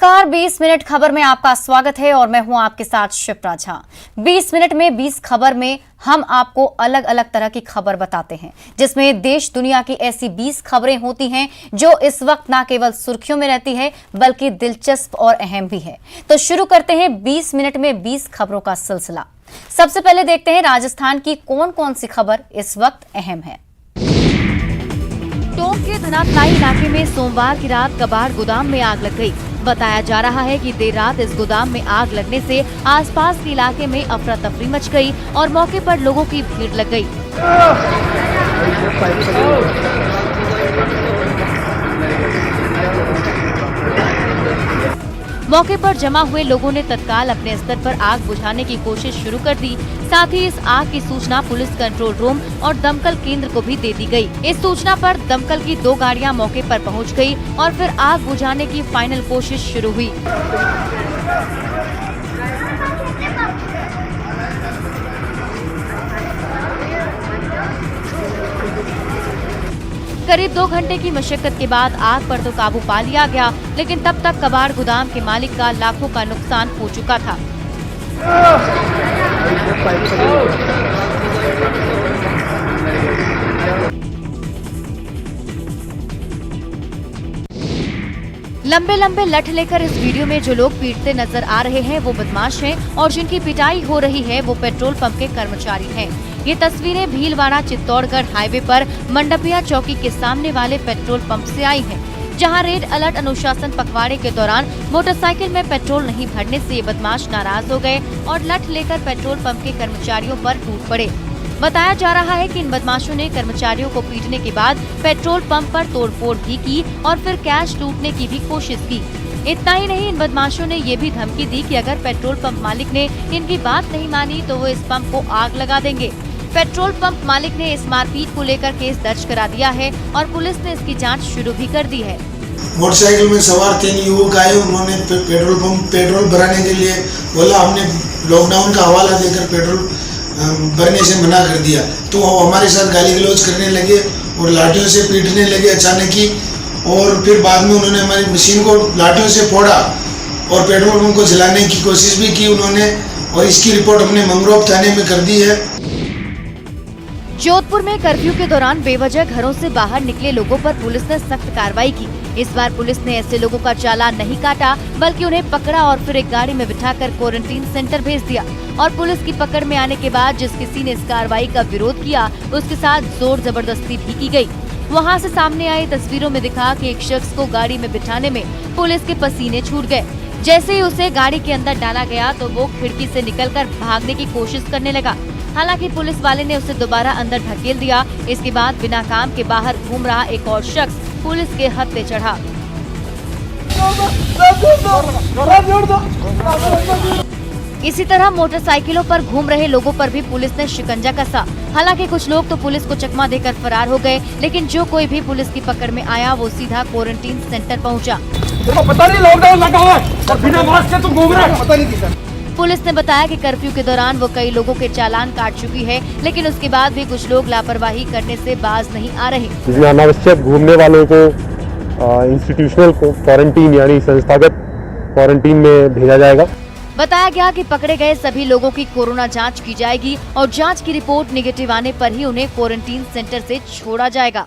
नमस्कार, 20 मिनट खबर में आपका स्वागत है और मैं हूं आपके साथ शिप्रा झा। 20 मिनट में 20 खबर में हम आपको अलग अलग तरह की खबर बताते हैं, जिसमें देश दुनिया की ऐसी 20 खबरें होती हैं जो इस वक्त न केवल सुर्खियों में रहती है बल्कि दिलचस्प और अहम भी है। तो शुरू करते हैं 20 मिनट में 20 खबरों का सिलसिला। सबसे पहले देखते हैं राजस्थान की कौन कौन सी खबर इस वक्त अहम है। टोंक के धनातलाई इलाके में सोमवार की रात कबाड़ गोदाम में आग लग गई। बताया जा रहा है कि देर रात इस गोदाम में आग लगने से आसपास के इलाके में अफरा तफरी मच गई और मौके पर लोगों की भीड़ लग गई। मौके पर जमा हुए लोगों ने तत्काल अपने स्तर पर आग बुझाने की कोशिश शुरू कर दी। साथ ही इस आग की सूचना पुलिस कंट्रोल रूम और दमकल केंद्र को भी दे दी गई। इस सूचना पर दमकल की 2 गाड़ियां मौके पर पहुंच गई और फिर आग बुझाने की फाइनल कोशिश शुरू हुई। करीब 2 घंटे की मशक्कत के बाद आग पर तो काबू पा लिया गया, लेकिन तब तक कबाड़ गोदाम के मालिक का लाखों का नुकसान हो चुका था। लंबे लंबे लठ लेकर इस वीडियो में जो लोग पीटते नजर आ रहे हैं वो बदमाश हैं और जिनकी पिटाई हो रही है वो पेट्रोल पंप के कर्मचारी हैं। ये तस्वीरें भीलवाड़ा चित्तौड़गढ़ हाईवे पर मंडपिया चौकी के सामने वाले पेट्रोल पंप से आई हैं, जहां रेड अलर्ट अनुशासन पखवाड़े के दौरान मोटरसाइकिल में पेट्रोल नहीं भरने से ये बदमाश नाराज हो गए और लठ लेकर पेट्रोल पंप के कर्मचारियों पर टूट पड़े। बताया जा रहा है कि इन बदमाशों ने कर्मचारियों को पीटने के बाद पेट्रोल पंप पर तोड़फोड़ भी की और फिर कैश लूटने की भी कोशिश की। इतना ही नहीं, इन बदमाशों ने ये भी धमकी दी कि अगर पेट्रोल पंप मालिक ने इनकी बात नहीं मानी तो वो इस पंप को आग लगा देंगे। पेट्रोल पंप मालिक ने इस मारपीट को लेकर केस दर्ज करा दिया है और पुलिस ने इसकी जांच शुरू भी कर दी है। मोटरसाइकिल में सवार 3 युवक आए। उन्होंने पेट्रोल भराने के लिए बोला, हमने लॉकडाउन का हवाला देकर पेट्रोल भरने से मना कर दिया, तो वो हमारे साथ गाली गलौज करने लगे और लाठियों से पीटने लगे अचानक ही। और फिर बाद में उन्होंने हमारी मशीन को लाठियों से फोड़ा और पेट्रोल पंप को जलाने की कोशिश भी की उन्होंने, और इसकी रिपोर्ट हमने मंगरोप थाने में कर दी है। जोधपुर में कर्फ्यू के दौरान बेवजह घरों से बाहर निकले लोगों पर पुलिस ने सख्त कार्रवाई की। इस बार पुलिस ने ऐसे लोगों का चालान नहीं काटा बल्कि उन्हें पकड़ा और फिर एक गाड़ी में बिठाकर क्वारंटीन सेंटर भेज दिया। और पुलिस की पकड़ में आने के बाद जिस किसी ने इस कार्रवाई का विरोध किया उसके साथ जोर जबरदस्ती भी की गई। वहां से सामने आई तस्वीरों में दिखा कि एक शख्स को गाड़ी में बिठाने में पुलिस के पसीने छूट गए। जैसे ही उसे गाड़ी के अंदर डाला गया तो वो खिड़की से निकलकर भागने की कोशिश करने लगा। हालांकि पुलिस वाले ने उसे दोबारा अंदर धकेल दिया। इसके बाद बिना काम के बाहर घूम रहा एक और शख्स पुलिस के हत्थे चढ़ा। इसी तरह मोटरसाइकिलों पर घूम रहे लोगों पर भी पुलिस ने शिकंजा कसा। हालांकि कुछ लोग तो पुलिस को चकमा देकर फरार हो गए, लेकिन जो कोई भी पुलिस की पकड़ में आया वो सीधा क्वारंटीन सेंटर पहुंचा। पता नहीं लॉकडाउन लगा हुआ है और बिना मास्क के तुम घूम रहे हो, पता नहीं किसने। पुलिस ने बताया कि कर्फ्यू के दौरान वो कई लोगों के चालान काट चुकी है, लेकिन उसके बाद भी कुछ लोग लापरवाही करने से बाज नहीं आ रहे। इसमें अनावश्यक घूमने वालों को इंस्टीट्यूशनल क्वारंटीन यानी संस्थागत क्वारंटीन में भेजा जाएगा। बताया गया कि पकड़े गए सभी लोगों की कोरोना जांच की जाएगी और जांच की रिपोर्ट निगेटिव आने पर ही उन्हें क्वारंटीन सेंटर से छोड़ा जाएगा।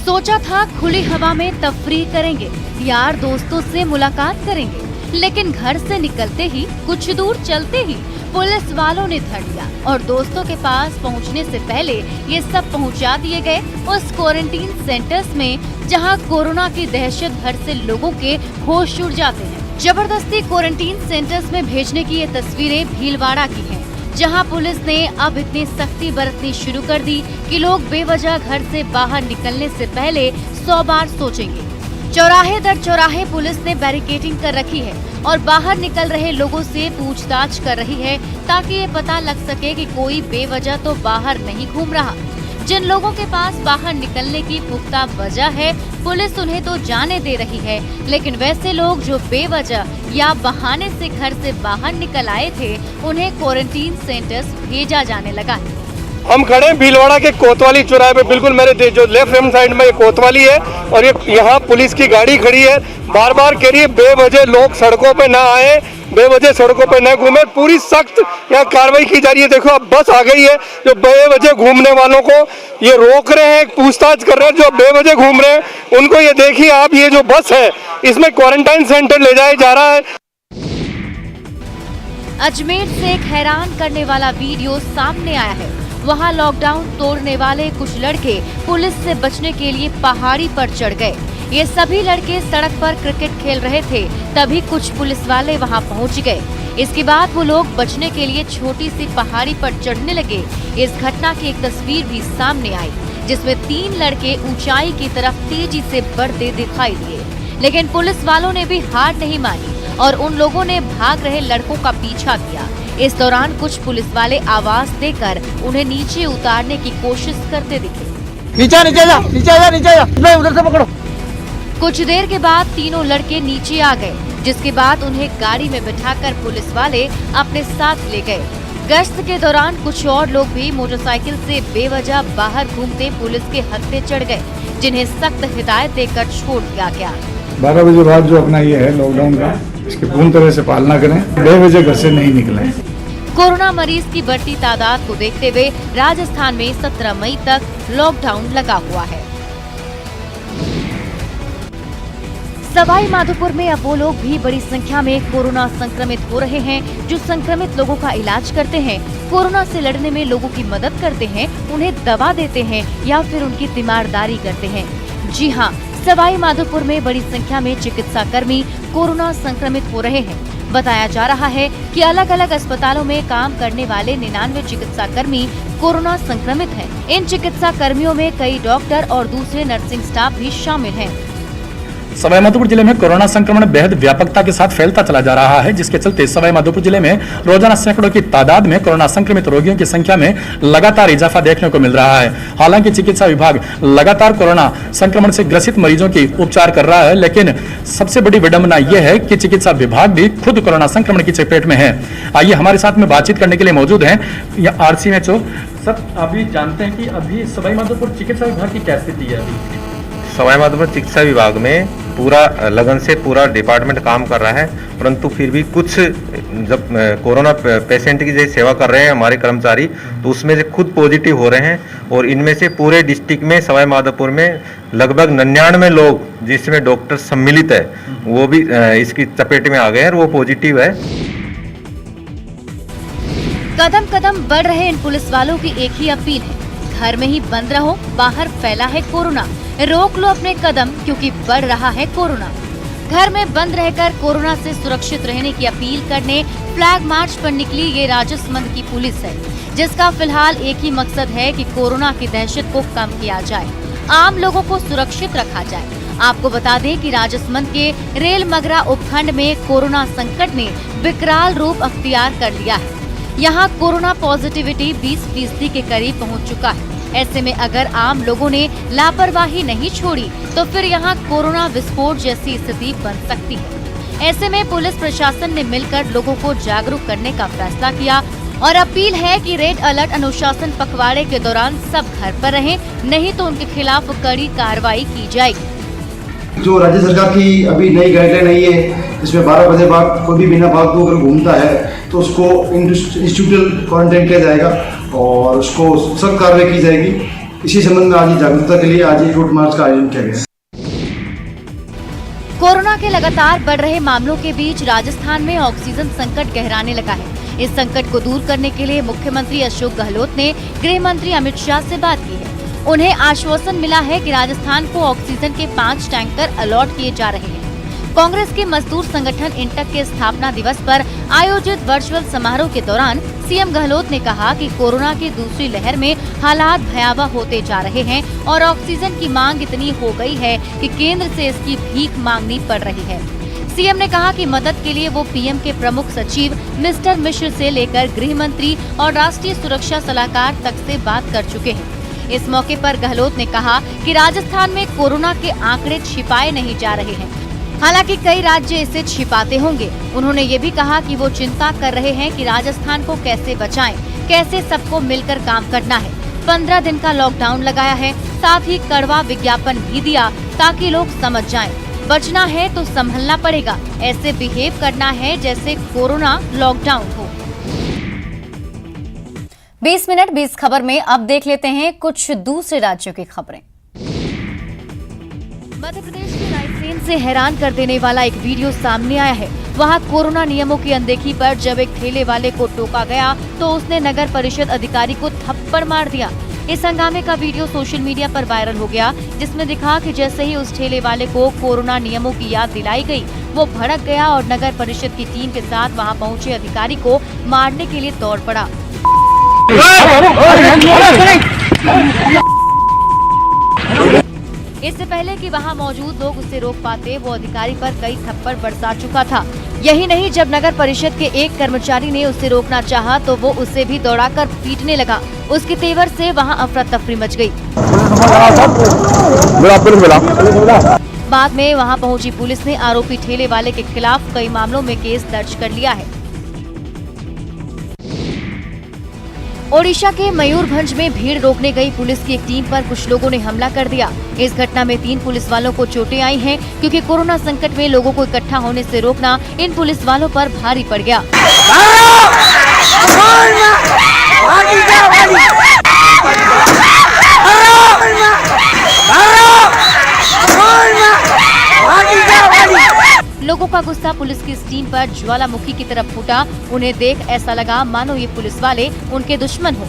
सोचा था खुली हवा में तफरीह करेंगे, यार दोस्तों से मुलाकात करेंगे, लेकिन घर से निकलते ही कुछ दूर चलते ही पुलिस वालों ने धर लिया और दोस्तों के पास पहुंचने से पहले ये सब पहुंचा दिए गए उस क्वारंटीन सेंटर्स में जहां कोरोना की दहशत भर से लोगों के होश उड़ जाते हैं। जबरदस्ती क्वारंटीन सेंटर्स में भेजने की ये तस्वीरें भीलवाड़ा की हैं, जहां पुलिस ने अब इतनी सख्ती बरतनी शुरू कर दी कि लोग बेवजह घर से बाहर निकलने से पहले 100 बार सोचेंगे। चौराहे दर चौराहे पुलिस ने बैरिकेडिंग कर रखी है और बाहर निकल रहे लोगों से पूछताछ कर रही है ताकि ये पता लग सके कि कोई बेवजह तो बाहर नहीं घूम रहा। जिन लोगों के पास बाहर निकलने की पुख्ता वजह है पुलिस उन्हें तो जाने दे रही है, लेकिन वैसे लोग जो बेवजह या बहाने से घर से बाहर निकल आए थे उन्हें क्वारंटीन सेंटर्स भेजा जाने लगा है। हम खड़े हैं भीलवाड़ा के कोतवाली चौराहे पे, बिल्कुल मेरे जो लेफ्ट हैंड साइड में ये कोतवाली है और ये यहाँ पुलिस की गाड़ी खड़ी है। बार बार कह रही है बेवजह लोग सड़कों पे ना आए, बेवजह सड़कों पे न घूमे, पूरी सख्त यहाँ कार्रवाई की जा रही है। देखो अब बस आ गई है, जो बेवजह घूमने वालों को ये रोक रहे हैं, पूछताछ कर रहे हैं। जो बेवजह घूम रहे हैं उनको ये देखिए आप, ये जो बस है इसमें क्वारंटाइन सेंटर ले जाया जा रहा है। अजमेर से एक हैरान करने वाला वीडियो सामने आया है। वहां लॉकडाउन तोड़ने वाले कुछ लड़के पुलिस से बचने के लिए पहाड़ी पर चढ़ गए। ये सभी लड़के सड़क पर क्रिकेट खेल रहे थे, तभी कुछ पुलिस वाले वहां पहुंच गए। इसके बाद वो लोग बचने के लिए छोटी सी पहाड़ी पर चढ़ने लगे। इस घटना की एक तस्वीर भी सामने आई, जिसमें 3 लड़के ऊंचाई की तरफ तेजी से बढ़ते दिखाई दिए, लेकिन पुलिस वालों ने भी हार नहीं मानी और उन लोगों ने भाग रहे लड़कों का पीछा किया। इस दौरान कुछ पुलिस वाले आवाज देकर उन्हें नीचे उतारने की कोशिश करते दिखे। नीचे नीचे जा, नीचे जा, नीचे जा, मैं उधर से पकड़ो। कुछ देर के बाद तीनों लड़के नीचे आ गए, जिसके बाद उन्हें गाड़ी में बिठाकर पुलिस वाले अपने साथ ले गए। गश्त के दौरान कुछ और लोग भी मोटरसाइकिल से बेवजह बाहर घूमते पुलिस के हत्थे चढ़ गए, जिन्हें सख्त हिदायत देकर छोड़ दिया गया। 12 बजे बाद जो अपना ये है लॉकडाउन का, इसकी पूर्ण तरह से पालना करें, बेवजह घर से नहीं निकलें। कोरोना मरीज की बढ़ती तादाद को देखते हुए राजस्थान में 17 मई तक लॉकडाउन लगा हुआ है। सवाई माधोपुर में अब वो लोग भी बड़ी संख्या में कोरोना संक्रमित हो रहे हैं, जो संक्रमित लोगों का इलाज करते हैं, कोरोना से लड़ने में लोगों की मदद करते हैं, उन्हें दवा देते हैं या फिर उनकी तीमारदारी करते हैं। जी हाँ, सवाई माधोपुर में बड़ी संख्या में चिकित्सा कर्मी कोरोना संक्रमित हो रहे हैं। बताया जा रहा है कि अलग अलग अस्पतालों में काम करने वाले 99 चिकित्सा कर्मी कोरोना संक्रमित हैं। इन चिकित्सा कर्मियों में कई डॉक्टर और दूसरे नर्सिंग स्टाफ भी शामिल हैं। सवाईमाधोपुर जिले में कोरोना संक्रमण बेहद व्यापकता के साथ फैलता चला जा रहा है, जिसके चलते सवाईमाधोपुर जिले में रोजाना सैकड़ों की तादाद में कोरोना संक्रमित रोगियों की संख्या में लगातार इजाफा देखने को मिल रहा है। हालांकि चिकित्सा विभाग लगातार कोरोना संक्रमण से ग्रसित मरीजों की उपचार कर रहा है, लेकिन सबसे बड़ी विडंबना यह है कि चिकित्सा विभाग भी खुद कोरोना संक्रमण की चपेट में है। आइए हमारे साथ में बातचीत करने के लिए मौजूद हैं RCMHO सर। अभी जानते हैं कि अभी सवाईमाधोपुर चिकित्सा विभाग की क्या स्थिति है? अभी सवाईमाधोपुर चिकित्सा विभाग में पूरा लगन से पूरा डिपार्टमेंट काम कर रहा है, परंतु फिर भी कुछ जब कोरोना पेशेंट की जैसे सेवा कर रहे हैं हमारे कर्मचारी, तो उसमें से खुद पॉजिटिव हो रहे हैं और इनमें से पूरे डिस्ट्रिक्ट में सवाईमाधोपुर में लगभग 99 लोग जिसमें डॉक्टर सम्मिलित है वो भी इसकी चपेट में आ गए हैं और वो पॉजिटिव है। कदम कदम बढ़ रहे इन पुलिस वालों की एक ही अपील है, घर में ही बंद रहो, बाहर फैला है कोरोना, रोक लो अपने कदम क्योंकि बढ़ रहा है कोरोना। घर में बंद रहकर कोरोना से सुरक्षित रहने की अपील करने फ्लैग मार्च पर निकली ये राजसमंद की पुलिस है, जिसका फिलहाल एक ही मकसद है कि कोरोना की दहशत को कम किया जाए, आम लोगों को सुरक्षित रखा जाए। आपको बता दें कि राजसमंद के रेल मगरा उपखंड में कोरोना संकट ने विकराल रूप अख्तियार कर लिया है। यहाँ कोरोना पॉजिटिविटी 20% के करीब पहुँच चुका है। ऐसे में अगर आम लोगों ने लापरवाही नहीं छोड़ी तो फिर यहाँ कोरोना विस्फोट जैसी स्थिति बन सकती है। ऐसे में पुलिस प्रशासन ने मिलकर लोगों को जागरूक करने का फैसला किया और अपील है कि रेड अलर्ट अनुशासन पखवाड़े के दौरान सब घर पर रहें, नहीं तो उनके खिलाफ कड़ी कार्रवाई की जाएगी। जो राज्य सरकार की अभी नई गाइडलाइन आई है, इसमें 12 बजे बाद कोई भी बिना फालतू अगर घूमता है तो उसको इंस्टीट्यूशनल क्वारंटाइन किया जाएगा और उसको सख्त कार्रवाई की जाएगी। इसी संबंध में आज जागरूकता के लिए आज एक रूट मार्च का आयोजन किया गया। कोरोना के लगातार बढ़ रहे मामलों के बीच राजस्थान में ऑक्सीजन संकट गहराने लगा है। इस संकट को दूर करने के लिए मुख्यमंत्री अशोक गहलोत ने गृह मंत्री अमित शाह से बात की है। उन्हें आश्वासन मिला है कि राजस्थान को ऑक्सीजन के 5 टैंकर अलॉट किए जा रहे हैं। कांग्रेस के मजदूर संगठन इंटक के स्थापना दिवस पर आयोजित वर्चुअल समारोह के दौरान सीएम गहलोत ने कहा कि कोरोना की दूसरी लहर में हालात भयावह होते जा रहे हैं और ऑक्सीजन की मांग इतनी हो गई है कि केंद्र से इसकी भीख मांगनी पड़ रही है। सीएम ने कहा कि मदद के लिए वो पीएम के प्रमुख सचिव मिस्टर मिश्र से लेकर गृह मंत्री और राष्ट्रीय सुरक्षा सलाहकार तक से बात कर चुके हैं। इस मौके पर गहलोत ने कहा कि राजस्थान में कोरोना के आंकड़े छिपाए नहीं जा रहे हैं, हालांकि कई राज्य इसे छिपाते होंगे। उन्होंने ये भी कहा कि वो चिंता कर रहे हैं कि राजस्थान को कैसे बचाएं, कैसे सबको मिलकर काम करना है। 15 दिन का लॉकडाउन लगाया है, साथ ही कड़वा विज्ञापन भी दिया ताकि लोग समझ जाएं। बचना है तो संभलना पड़ेगा, ऐसे बिहेव करना है जैसे कोरोना लॉकडाउन हो। 20 मिनट 20 खबर में अब देख लेते हैं कुछ दूसरे राज्यों की खबरें। मध्य प्रदेश के रायसेन से हैरान कर देने वाला एक वीडियो सामने आया है। वहां कोरोना नियमों की अनदेखी पर जब एक ठेले वाले को टोका गया तो उसने नगर परिषद अधिकारी को थप्पड़ मार दिया। इस हंगामे का वीडियो सोशल मीडिया पर वायरल हो गया, जिसमें दिखा कि जैसे ही उस ठेले वाले को कोरोना नियमों की याद दिलाई गई, वो भड़क गया और नगर परिषद की टीम के साथ वहां पहुंचे अधिकारी को मारने के लिए दौड़ पड़ा। इससे पहले कि वहां मौजूद लोग उसे रोक पाते, वो अधिकारी पर कई थप्पड़ बरसा चुका था। यही नहीं, जब नगर परिषद के एक कर्मचारी ने उसे रोकना चाहा तो वो उसे भी दौड़ाकर पीटने लगा। उसके तेवर से वहां अफरा तफरी मच गई। बाद में वहां पहुंची पुलिस ने आरोपी ठेले वाले के खिलाफ कई मामलों में केस दर्ज कर लिया है। ओडिशा के मयूरभंज में भीड़ रोकने गई पुलिस की एक टीम पर कुछ लोगों ने हमला कर दिया। इस घटना में 3 पुलिस वालों को चोटें आई हैं, क्योंकि कोरोना संकट में लोगों को इकट्ठा होने से रोकना इन पुलिस वालों पर भारी पड़ गया। लोगों का गुस्सा पुलिस की इस टीम पर ज्वालामुखी की तरफ फूटा। उन्हें देख ऐसा लगा मानो ये पुलिस वाले उनके दुश्मन हो।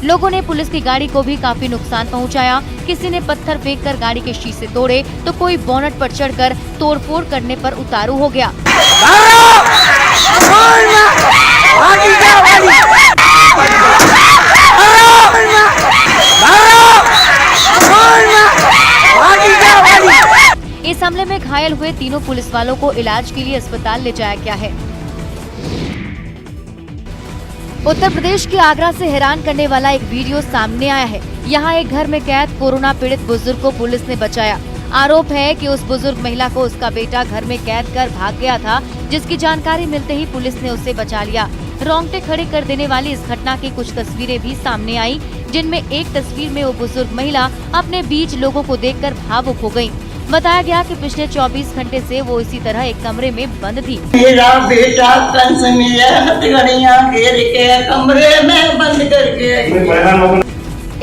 लोगों ने पुलिस की गाड़ी को भी काफी नुकसान पहुंचाया। किसी ने पत्थर फेंककर गाड़ी के शीशे तोड़े तो कोई बोनट पर चढ़कर तोड़फोड़ करने पर उतारू हो गया। इस हमले में घायल हुए तीनों पुलिस वालों को इलाज के लिए अस्पताल ले जाया गया है। उत्तर प्रदेश के आगरा से हैरान करने वाला एक वीडियो सामने आया है। यहाँ एक घर में कैद कोरोना पीड़ित बुजुर्ग को पुलिस ने बचाया। आरोप है कि उस बुजुर्ग महिला को उसका बेटा घर में कैद कर भाग गया था, जिसकी जानकारी मिलते ही पुलिस ने उसे बचा लिया। रोंगटे खड़े कर देने वाली इस घटना की कुछ तस्वीरें भी सामने आई, जिनमें एक तस्वीर में वो बुजुर्ग महिला अपने बीच लोगों को देखकर भावुक हो गयी। बताया गया कि पिछले 24 घंटे से वो इसी तरह एक कमरे में बंद थी। मेरा बेटा हथकड़ियां घेर के कमरे में बंद करके।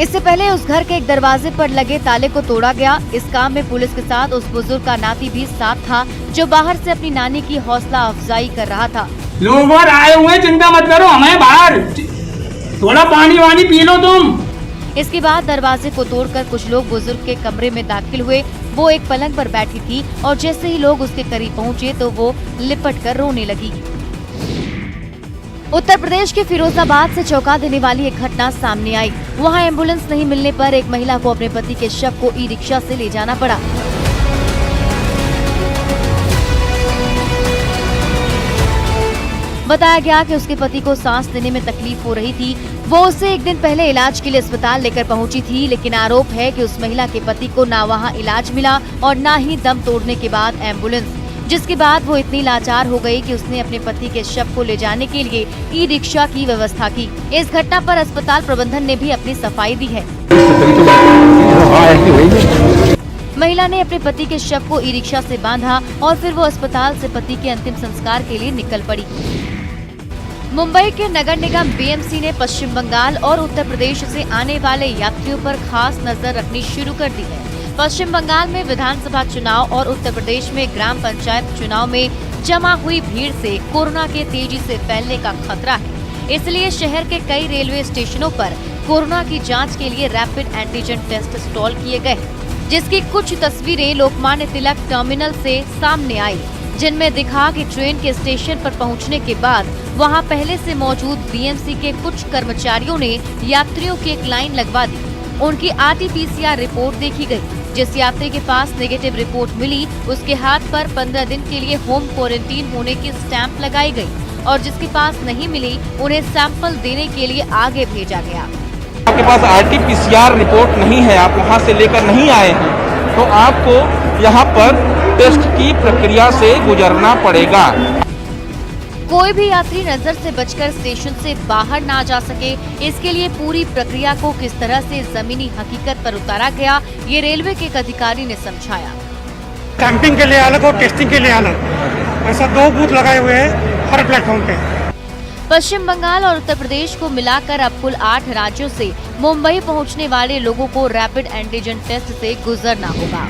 इससे पहले उस घर के एक दरवाजे पर लगे ताले को तोड़ा गया। इस काम में पुलिस के साथ उस बुजुर्ग का नाती भी साथ था, जो बाहर से अपनी नानी की हौसला अफजाई कर रहा था। लोग आए हुए, चिंता मत करो, हमें बाहर थोड़ा पानी वानी पी लो तुम। इसके बाद दरवाजे को तोड़कर कुछ लोग बुजुर्ग के कमरे में दाखिल हुए। वो एक पलंग पर बैठी थी और जैसे ही लोग उसके करीब पहुंचे तो वो लिपट कर रोने लगी। उत्तर प्रदेश के फिरोजाबाद से चौंका देने वाली एक घटना सामने आई। वहां एम्बुलेंस नहीं मिलने पर एक महिला को अपने पति के शव को ई-रिक्शा से ले जाना पड़ा। बताया गया कि उसके पति को सांस लेने में तकलीफ हो रही थी। वो उससे एक दिन पहले इलाज के लिए अस्पताल लेकर पहुंची थी, लेकिन आरोप है कि उस महिला के पति को ना वहां इलाज मिला और ना ही दम तोड़ने के बाद एम्बुलेंस, जिसके बाद वो इतनी लाचार हो गई कि उसने अपने पति के शव को ले जाने के लिए ई-रिक्शा की व्यवस्था की। इस घटना पर अस्पताल प्रबंधन ने भी अपनी सफाई दी है। महिला ने अपने पति के शव को ई-रिक्शा से बांधा और फिर वो अस्पताल से पति के अंतिम संस्कार के लिए निकल पड़ी। मुंबई के नगर निगम बीएमसी ने पश्चिम बंगाल और उत्तर प्रदेश से आने वाले यात्रियों पर खास नजर रखनी शुरू कर दी है। पश्चिम बंगाल में विधानसभा चुनाव और उत्तर प्रदेश में ग्राम पंचायत चुनाव में जमा हुई भीड़ से कोरोना के तेजी से फैलने का खतरा है। इसलिए शहर के कई रेलवे स्टेशनों पर कोरोना की जांच के लिए रैपिड एंटीजन टेस्ट इंस्टॉल किए गए, जिसकी कुछ तस्वीरें लोकमान्य तिलक टर्मिनल से सामने आई, जिनमें दिखा कि ट्रेन के स्टेशन पर पहुंचने के बाद वहां पहले से मौजूद बीएमसी के कुछ कर्मचारियों ने यात्रियों की एक लाइन लगवा दी। उनकी RT-PCR रिपोर्ट देखी गई। जिस यात्री के पास नेगेटिव रिपोर्ट मिली, उसके हाथ पर 15 दिन के लिए होम क्वारंटीन होने की स्टैंप लगाई गई और जिसके पास नहीं मिली, उन्हें सैंपल देने के लिए आगे भेजा गया। आपके पास RT-PCR रिपोर्ट नहीं है, आप वहां से लेकर नहीं आए हैं, तो आपको यहाँ पर टेस्ट की प्रक्रिया से गुजरना पड़ेगा। कोई भी यात्री नजर से बचकर स्टेशन से बाहर ना जा सके, इसके लिए पूरी प्रक्रिया को किस तरह से जमीनी हकीकत पर उतारा गया, ये रेलवे के एक अधिकारी ने समझाया। कैंपिंग के लिए अलग और टेस्टिंग के लिए अलग, ऐसा 2 बूथ लगाए हुए हैं हर प्लेटफॉर्म पे। पश्चिम बंगाल और उत्तर प्रदेश को मिलाकर अब कुल 8 राज्यों से मुंबई पहुंचने वाले लोगों को रैपिड एंटीजन टेस्ट से गुजरना होगा।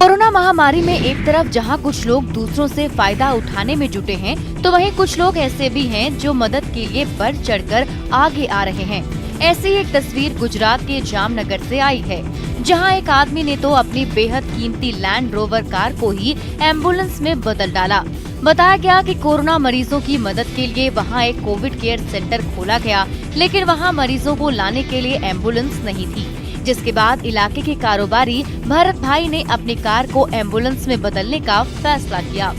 कोरोना महामारी में एक तरफ जहां कुछ लोग दूसरों से फायदा उठाने में जुटे हैं, तो वहीं कुछ लोग ऐसे भी हैं जो मदद के लिए बढ़ चढ़कर आगे आ रहे हैं। ऐसी एक तस्वीर गुजरात के जामनगर से आई है, जहां एक आदमी ने तो अपनी बेहद कीमती लैंड रोवर कार को ही एम्बुलेंस में बदल डाला। बताया गया कि कोरोना मरीजों की मदद के लिए वहां एक कोविड केयर सेंटर खोला गया, लेकिन वहां मरीजों को लाने के लिए एम्बुलेंस नहीं थी, जिसके बाद इलाके के कारोबारी भरत भाई ने अपनी कार को एम्बुलेंस में बदलने का फैसला किया।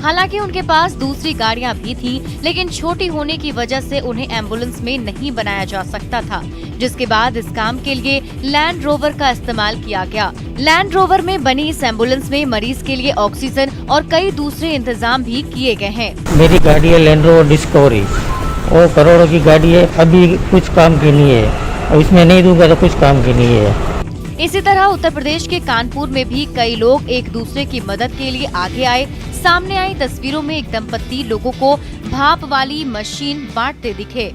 हालांकि उनके पास दूसरी गाड़ियां भी थी, लेकिन छोटी होने की वजह से उन्हें एम्बुलेंस में नहीं बनाया जा सकता था, जिसके बाद इस काम के लिए लैंड रोवर का इस्तेमाल किया गया। लैंड रोवर में बनी इस एम्बुलेंस में मरीज के लिए ऑक्सीजन और कई दूसरे इंतजाम भी किए गए हैं। मेरी गाड़ी है लैंड रोवर डिस्कवरी, वो करोड़ों की गाड़ी है, अभी कुछ काम की नहीं है, और इसमें नहीं दूंगा तो कुछ काम की नहीं है। इसी तरह उत्तर प्रदेश के कानपुर में भी कई लोग एक दूसरे की मदद के लिए आगे आए। सामने आई तस्वीरों में एक दंपत्ति लोगों को भाप वाली मशीन बांटते दिखे।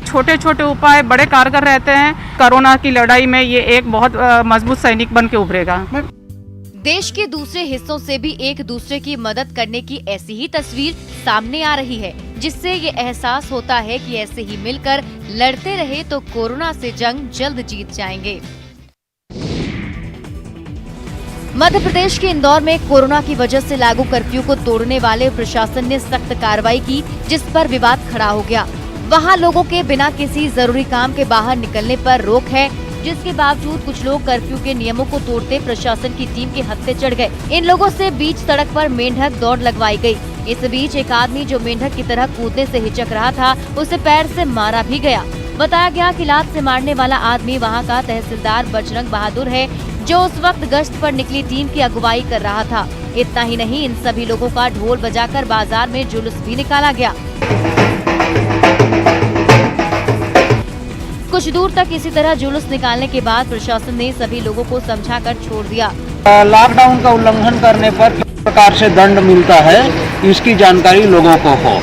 छोटे छोटे उपाय बड़े कारगर रहते हैं। कोरोना की लड़ाई में ये एक बहुत मजबूत सैनिक बन के उभरेगा। देश के दूसरे हिस्सों से भी एक दूसरे की मदद करने की ऐसी ही तस्वीर सामने आ रही है, जिससे ये एहसास होता है कि ऐसे ही मिलकर लड़ते रहे तो कोरोना से जंग जल्द जीत जाएंगे। मध्य प्रदेश के इंदौर में कोरोना की वजह से लागू कर्फ्यू को तोड़ने वाले प्रशासन ने सख्त कार्रवाई की, जिस पर विवाद खड़ा हो गया। वहां लोगों के बिना किसी जरूरी काम के बाहर निकलने पर रोक है, जिसके बावजूद कुछ लोग कर्फ्यू के नियमों को तोड़ते प्रशासन की टीम के हत्थे चढ़ गए। इन लोगों से बीच सड़क पर मेंढक दौड़ लगवाई गई। इस बीच एक आदमी जो मेंढक की तरह कूदने से हिचक रहा था, उसे पैर से मारा भी गया। बताया गया कि लात से मारने वाला आदमी वहां का तहसीलदार बजरंग बहादुर है, जो उस वक्त गश्त पर निकली टीम की अगुवाई कर रहा था। इतना ही नहीं, इन सभी लोगों का ढोल बजाकर बाजार में जुलूस भी निकाला गया। कुछ दूर तक इसी तरह जुलूस निकालने के बाद प्रशासन ने सभी लोगों को समझाकर छोड़ दिया। लॉकडाउन का उल्लंघन करने पर किस प्रकार से दंड मिलता है, इसकी जानकारी लोगों को हो।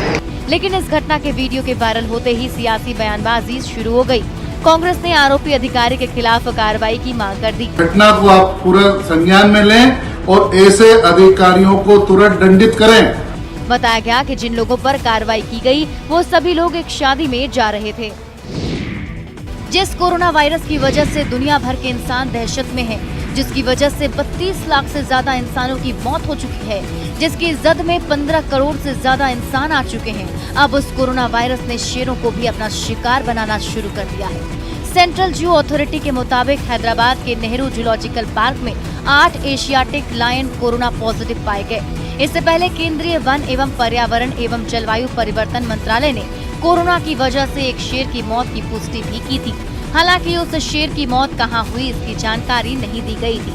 लेकिन इस घटना के वीडियो के वायरल होते ही सियासी बयानबाजी शुरू हो गई। कांग्रेस ने आरोपी अधिकारी के खिलाफ कार्रवाई की मांग कर दी। घटना को आप पूरा संज्ञान में लें और ऐसे अधिकारियों को तुरंत दंडित करें। बताया गया कि जिन लोगों पर कार्रवाई की गई, वो सभी लोग एक शादी में जा रहे थे। जिस कोरोना वायरस की वजह से दुनिया भर के इंसान दहशत में हैं, जिसकी वजह से 32 लाख से ज्यादा इंसानों की मौत हो चुकी है, जिसकी जद में 15 करोड़ से ज्यादा इंसान आ चुके हैं, अब उस कोरोना वायरस ने शेरों को भी अपना शिकार बनाना शुरू कर दिया है। सेंट्रल जू अथॉरिटी के मुताबिक हैदराबाद के नेहरू जूलॉजिकल पार्क में 8 एशियाटिक लायन कोरोना पॉजिटिव पाए गए। इससे पहले केंद्रीय वन एवं पर्यावरण एवं जलवायु परिवर्तन मंत्रालय ने कोरोना की वजह से एक शेर की मौत की पुष्टि भी की थी। हालांकि उस शेर की मौत कहां हुई, इसकी जानकारी नहीं दी गई थी।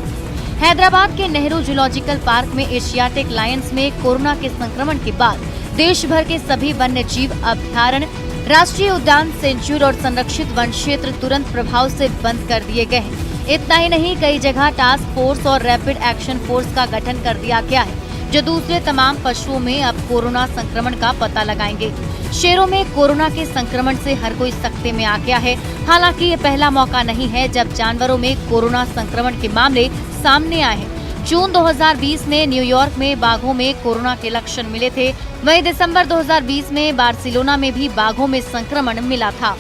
हैदराबाद के नेहरू जूलॉजिकल पार्क में एशियाटिक लायंस में कोरोना के संक्रमण के बाद देश भर के सभी वन्य जीव अभयारण्य, राष्ट्रीय उद्यान, सेंचुरी और संरक्षित वन क्षेत्र तुरंत प्रभाव से बंद कर दिए गए हैं। इतना ही नहीं, कई जगह टास्क फोर्स और रैपिड एक्शन फोर्स का गठन कर दिया गया है, जो दूसरे तमाम पशुओं में अब कोरोना संक्रमण का पता लगाएंगे। शेरों में कोरोना के संक्रमण से हर कोई सकते में आ गया है। हालांकि ये पहला मौका नहीं है जब जानवरों में कोरोना संक्रमण के मामले सामने आए हैं। जून 2020 में न्यूयॉर्क में बाघों में कोरोना के लक्षण मिले थे। वहीं दिसंबर 2020 में बार्सिलोना में भी बाघों में संक्रमण मिला था।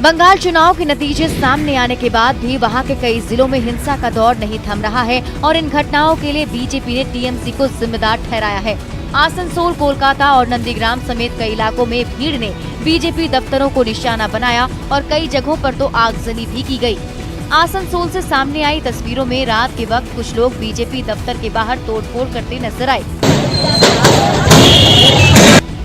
बंगाल चुनाव के नतीजे सामने आने के बाद भी वहां के कई जिलों में हिंसा का दौर नहीं थम रहा है और इन घटनाओं के लिए बीजेपी ने टीएमसी को जिम्मेदार ठहराया है। आसनसोल, कोलकाता और नंदीग्राम समेत कई इलाकों में भीड़ ने बीजेपी दफ्तरों को निशाना बनाया और कई जगहों पर तो आगजनी भी की गई। आसनसोल से सामने आई तस्वीरों में रात के वक्त कुछ लोग बीजेपी दफ्तर के बाहर तोड़फोड़ करते नजर आए।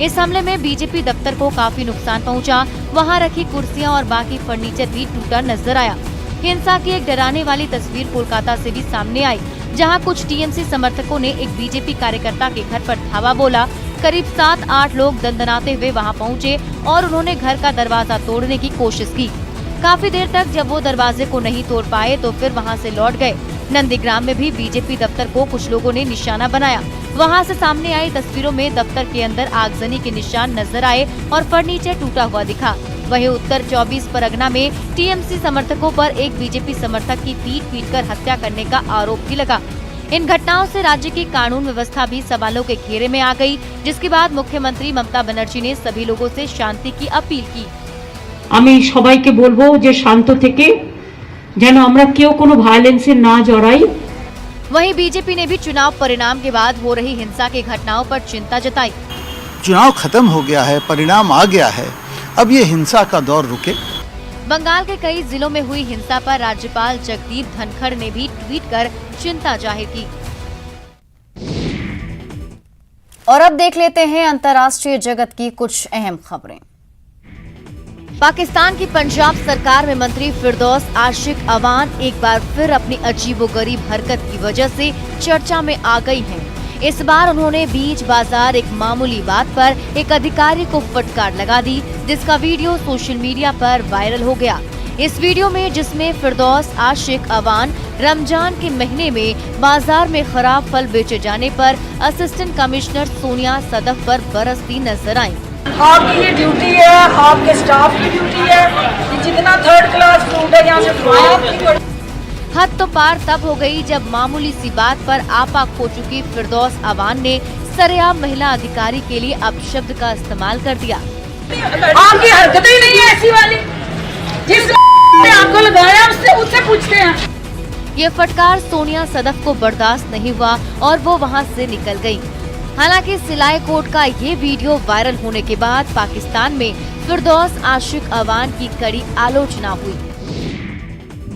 इस हमले में बीजेपी दफ्तर को काफी नुकसान पहुंचा। वहां रखी कुर्सियां और बाकी फर्नीचर भी टूटा नजर आया। हिंसा की एक डराने वाली तस्वीर कोलकाता से भी सामने आई। जहां कुछ टीएमसी समर्थकों ने एक बीजेपी कार्यकर्ता के घर पर धावा बोला। करीब 7-8 लोग दंदनाते हुए वहां पहुंचे और उन्होंने घर का दरवाजा तोड़ने की कोशिश की। काफी देर तक जब वो दरवाजे को नहीं तोड़ पाए तो फिर वहां से लौट गए। नंदीग्राम में भी बीजेपी दफ्तर को कुछ लोगों ने निशाना बनाया। वहां से सामने आई तस्वीरों में दफ्तर के अंदर आगजनी के निशान नजर आए और फर्नीचर टूटा हुआ दिखा। वहीं उत्तर 24 परगना में टीएमसी समर्थकों पर एक बीजेपी समर्थक की पीट-पीटकर हत्या करने का आरोप भी लगा। इन घटनाओं से राज्य की कानून व्यवस्था भी सवालों के घेरे में आ गई, जिसके बाद मुख्यमंत्री ममता बनर्जी ने सभी लोगों से शांति की अपील की। আমি সবাইকে বলবো যে শান্ত থেকে যেন আমরা কেউ কোনো ভায়োলেন্সে না জড়াই। वहीं बीजेपी ने भी चुनाव परिणाम के बाद हो रही हिंसा की घटनाओं पर चिंता जताई। चुनाव खत्म हो गया है, परिणाम आ गया है, अब ये हिंसा का दौर रुके। बंगाल के कई जिलों में हुई हिंसा पर राज्यपाल जगदीप धनखड़ ने भी ट्वीट कर चिंता जाहिर की। और अब देख लेते हैं अंतर्राष्ट्रीय जगत की कुछ अहम खबरें। पाकिस्तान की पंजाब सरकार में मंत्री फिरदौस आशिक अवान एक बार फिर अपनी अजीबोगरीब हरकत की वजह से चर्चा में आ गई हैं। इस बार उन्होंने बीच बाजार एक मामूली बात पर एक अधिकारी को फटकार लगा दी, जिसका वीडियो सोशल मीडिया पर वायरल हो गया। इस वीडियो में जिसमें फिरदौस आशिक अवान रमजान के महीने में बाजार में खराब फल बेचे जाने पर असिस्टेंट कमिश्नर सोनिया सदफ पर बरसती नजर आईं। आपकी ये ड्यूटी है, आपके स्टाफ की ड्यूटी है कि जितना थर्ड क्लास फूड है यहाँ से उठवाएं। हद तो पार तब हो गई जब मामूली सी बात पर आपा खो चुकी फिरदौस अवान ने सरेआम महिला अधिकारी के लिए अपशब्द का इस्तेमाल कर दिया। आपकी हरकतें ही नहीं है ऐसी वाली, जिसने आपको लगाया उससे पूछते हैं। ये फटकार सोनिया सदफ को बर्दाश्त नहीं हुआ और वो वहाँ से निकल गयी। हालांकि सिलाई कोट का ये वीडियो वायरल होने के बाद पाकिस्तान में फिरदौस आशिक अवान की कड़ी आलोचना हुई।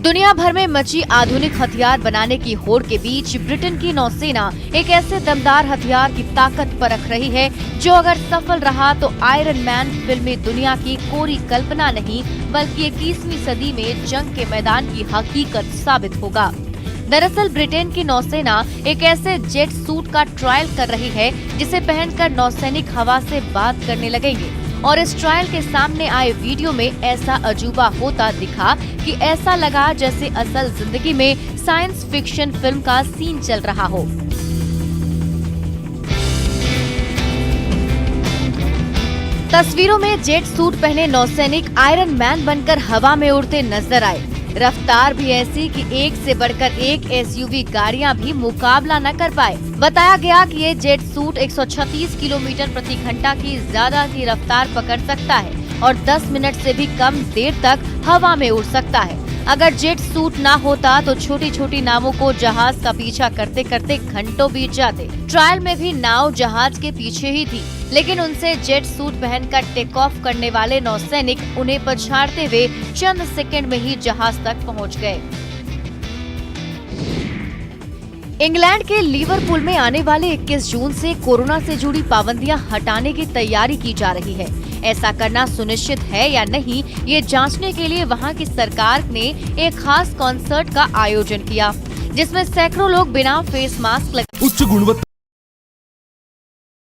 दुनिया भर में मची आधुनिक हथियार बनाने की होड़ के बीच ब्रिटेन की नौसेना एक ऐसे दमदार हथियार की ताकत परख रही है जो अगर सफल रहा तो आयरन मैन फिल्मी दुनिया की कोरी कल्पना नहीं बल्कि 21वीं सदी में जंग के मैदान की हकीकत साबित होगा। दरअसल ब्रिटेन की नौसेना एक ऐसे जेट सूट का ट्रायल कर रही है जिसे पहनकर नौसैनिक हवा से बात करने लगेंगे और इस ट्रायल के सामने आए वीडियो में ऐसा अजूबा होता दिखा कि ऐसा लगा जैसे असल जिंदगी में साइंस फिक्शन फिल्म का सीन चल रहा हो। तस्वीरों में जेट सूट पहने नौसैनिक आयरन मैन बनकर हवा में उड़ते नजर आए। रफ्तार भी ऐसी कि एक से बढ़कर एक एसयूवी गाड़ियां भी मुकाबला न कर पाए। बताया गया कि ये जेट सूट 136 किलोमीटर प्रति घंटा की ज्यादा की रफ्तार पकड़ सकता है और 10 मिनट से भी कम देर तक हवा में उड़ सकता है। अगर जेट सूट ना होता तो छोटी छोटी नावों को जहाज का पीछा करते करते घंटों बीत जाते। ट्रायल में भी नाव जहाज के पीछे ही थी, लेकिन उनसे जेट सूट पहनकर टेक ऑफ करने वाले नौसैनिक उन्हें पछाड़ते हुए चंद सेकंड में ही जहाज तक पहुंच गए। इंग्लैंड के लिवरपूल में आने वाले 21 जून से कोरोना से जुड़ी पाबंदियां हटाने की तैयारी की जा रही है। ऐसा करना सुनिश्चित है या नहीं, ये जांचने के लिए वहां की सरकार ने एक खास कॉन्सर्ट का आयोजन किया, जिसमें सैकड़ों लोग बिना फेस मास्क लगे उच्च गुणवत्ता